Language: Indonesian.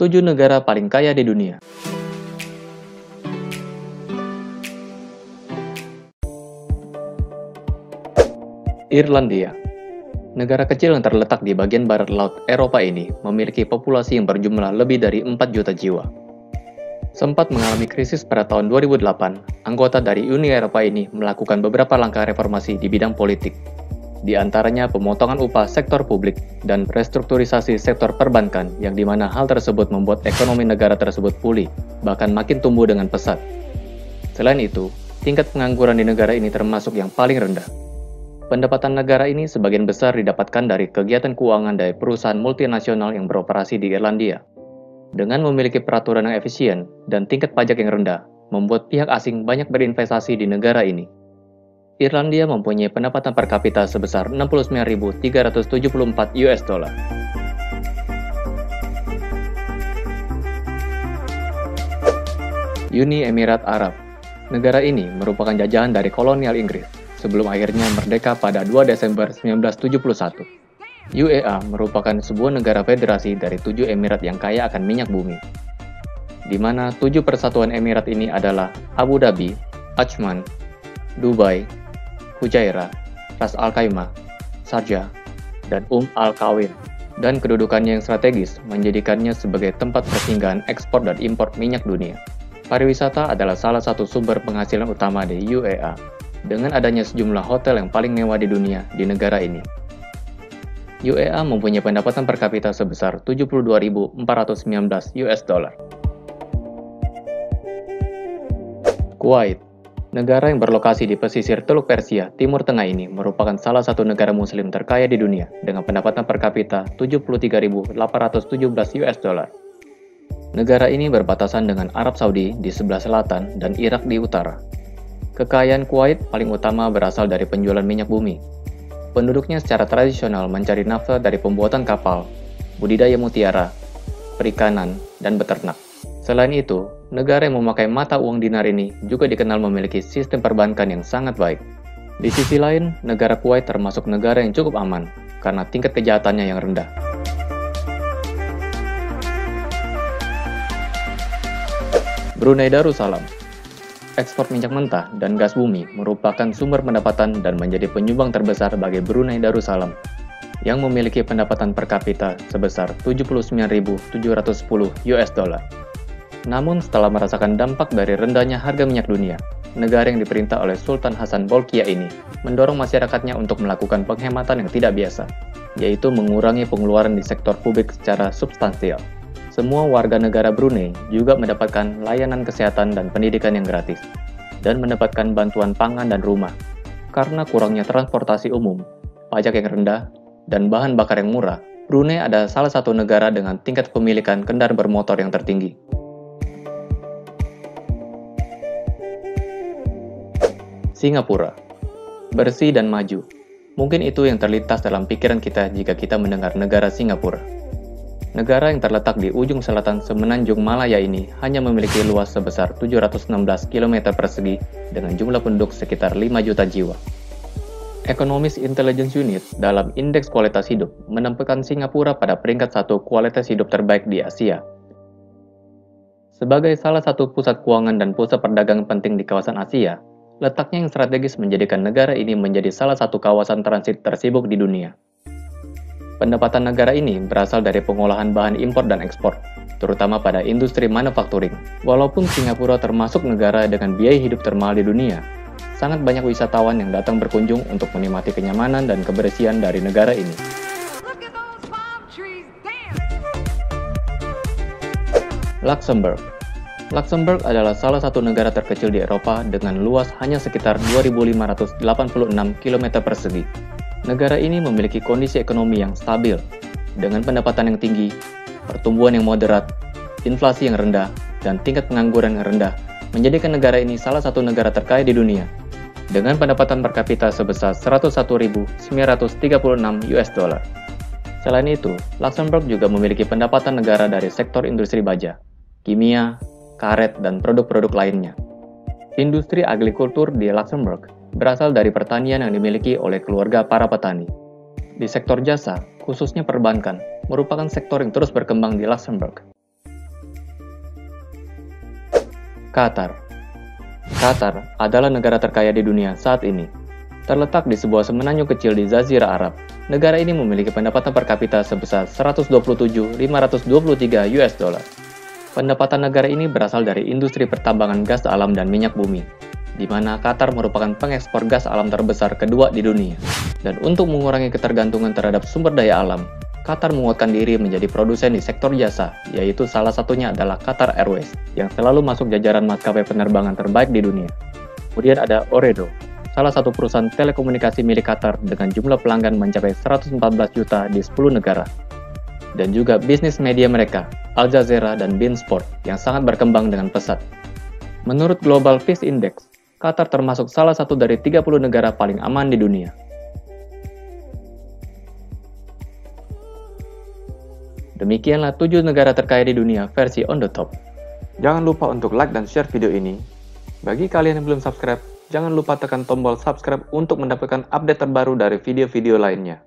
7 negara paling kaya di dunia. Irlandia. Negara kecil yang terletak di bagian barat laut Eropa ini memiliki populasi yang berjumlah lebih dari 4 juta jiwa. Sempat mengalami krisis pada tahun 2008, anggota dari Uni Eropa ini melakukan beberapa langkah reformasi di bidang politik. Di antaranya pemotongan upah sektor publik dan restrukturisasi sektor perbankan yang dimana hal tersebut membuat ekonomi negara tersebut pulih, bahkan makin tumbuh dengan pesat. Selain itu, tingkat pengangguran di negara ini termasuk yang paling rendah. Pendapatan negara ini sebagian besar didapatkan dari kegiatan keuangan dari perusahaan multinasional yang beroperasi di Irlandia. Dengan memiliki peraturan yang efisien dan tingkat pajak yang rendah, membuat pihak asing banyak berinvestasi di negara ini. Irlandia mempunyai pendapatan per kapita sebesar 69.374 US dollar. Uni Emirat Arab. Negara ini merupakan jajahan dari kolonial Inggris sebelum akhirnya merdeka pada 2 Desember 1971. UEA merupakan sebuah negara federasi dari 7 emirat yang kaya akan minyak bumi, di mana 7 persatuan emirat ini adalah Abu Dhabi, Ajman, Dubai, Fujairah, Ras Al Khaimah, Sharjah, dan Al Quwain, dan kedudukannya yang strategis menjadikannya sebagai tempat persinggahan ekspor dan impor minyak dunia. Pariwisata adalah salah satu sumber penghasilan utama di UEA, dengan adanya sejumlah hotel yang paling mewah di dunia di negara ini. UEA mempunyai pendapatan per kapita sebesar 72.419 US dollar. Kuwait. Negara yang berlokasi di pesisir Teluk Persia, Timur Tengah ini merupakan salah satu negara muslim terkaya di dunia dengan pendapatan per kapita 73.817 US dollar. Negara ini berbatasan dengan Arab Saudi di sebelah selatan dan Irak di utara. Kekayaan Kuwait paling utama berasal dari penjualan minyak bumi. Penduduknya secara tradisional mencari nafkah dari pembuatan kapal, budidaya mutiara, perikanan, dan beternak. Selain itu, negara yang memakai mata uang dinar ini juga dikenal memiliki sistem perbankan yang sangat baik. Di sisi lain, negara Kuwait termasuk negara yang cukup aman karena tingkat kejahatannya yang rendah. Brunei Darussalam. Ekspor minyak mentah dan gas bumi merupakan sumber pendapatan dan menjadi penyumbang terbesar bagi Brunei Darussalam, yang memiliki pendapatan per kapita sebesar 79.710 US dollar. Namun setelah merasakan dampak dari rendahnya harga minyak dunia, negara yang diperintah oleh Sultan Hasan Bolkiah ini mendorong masyarakatnya untuk melakukan penghematan yang tidak biasa, yaitu mengurangi pengeluaran di sektor publik secara substansial. Semua warga negara Brunei juga mendapatkan layanan kesehatan dan pendidikan yang gratis, dan mendapatkan bantuan pangan dan rumah. Karena kurangnya transportasi umum, pajak yang rendah, dan bahan bakar yang murah, Brunei adalah salah satu negara dengan tingkat kepemilikan kendaraan bermotor yang tertinggi. Singapura. Bersih dan maju. Mungkin itu yang terlintas dalam pikiran kita jika kita mendengar negara Singapura. Negara yang terletak di ujung selatan semenanjung Malaya ini hanya memiliki luas sebesar 716 km persegi dengan jumlah penduduk sekitar 5 juta jiwa. Economist Intelligence Unit dalam Indeks Kualitas Hidup menempatkan Singapura pada peringkat 1 kualitas hidup terbaik di Asia. Sebagai salah satu pusat keuangan dan pusat perdagangan penting di kawasan Asia, letaknya yang strategis menjadikan negara ini menjadi salah satu kawasan transit tersibuk di dunia. Pendapatan negara ini berasal dari pengolahan bahan impor dan ekspor, terutama pada industri manufacturing. Walaupun Singapura termasuk negara dengan biaya hidup termahal di dunia, sangat banyak wisatawan yang datang berkunjung untuk menikmati kenyamanan dan kebersihan dari negara ini. Luxembourg. Luxembourg adalah salah satu negara terkecil di Eropa dengan luas hanya sekitar 2.586 km persegi. Negara ini memiliki kondisi ekonomi yang stabil, dengan pendapatan yang tinggi, pertumbuhan yang moderat, inflasi yang rendah, dan tingkat pengangguran yang rendah, menjadikan negara ini salah satu negara terkaya di dunia, dengan pendapatan per kapita sebesar 101.936 US dollar. Selain itu, Luxembourg juga memiliki pendapatan negara dari sektor industri baja, kimia, karet, dan produk-produk lainnya. Industri agrikultur di Luxembourg berasal dari pertanian yang dimiliki oleh keluarga para petani. Di sektor jasa, khususnya perbankan, merupakan sektor yang terus berkembang di Luxembourg. Qatar. Qatar adalah negara terkaya di dunia saat ini. Terletak di sebuah semenanjung kecil di Jazirah Arab, negara ini memiliki pendapatan per kapita sebesar 127.523 US dollar. Pendapatan negara ini berasal dari industri pertambangan gas alam dan minyak bumi, di mana Qatar merupakan pengekspor gas alam terbesar kedua di dunia. Dan untuk mengurangi ketergantungan terhadap sumber daya alam, Qatar menguatkan diri menjadi produsen di sektor jasa, yaitu salah satunya adalah Qatar Airways, yang selalu masuk jajaran maskapai penerbangan terbaik di dunia. Kemudian ada Ooredoo, salah satu perusahaan telekomunikasi milik Qatar dengan jumlah pelanggan mencapai 114 juta di 10 negara. Dan juga bisnis media mereka, Al Jazeera dan beIN Sport, yang sangat berkembang dengan pesat. Menurut Global Peace Index, Qatar termasuk salah satu dari 30 negara paling aman di dunia. Demikianlah 7 negara terkaya di dunia versi on the top. Jangan lupa untuk like dan share video ini. Bagi kalian yang belum subscribe, jangan lupa tekan tombol subscribe untuk mendapatkan update terbaru dari video-video lainnya.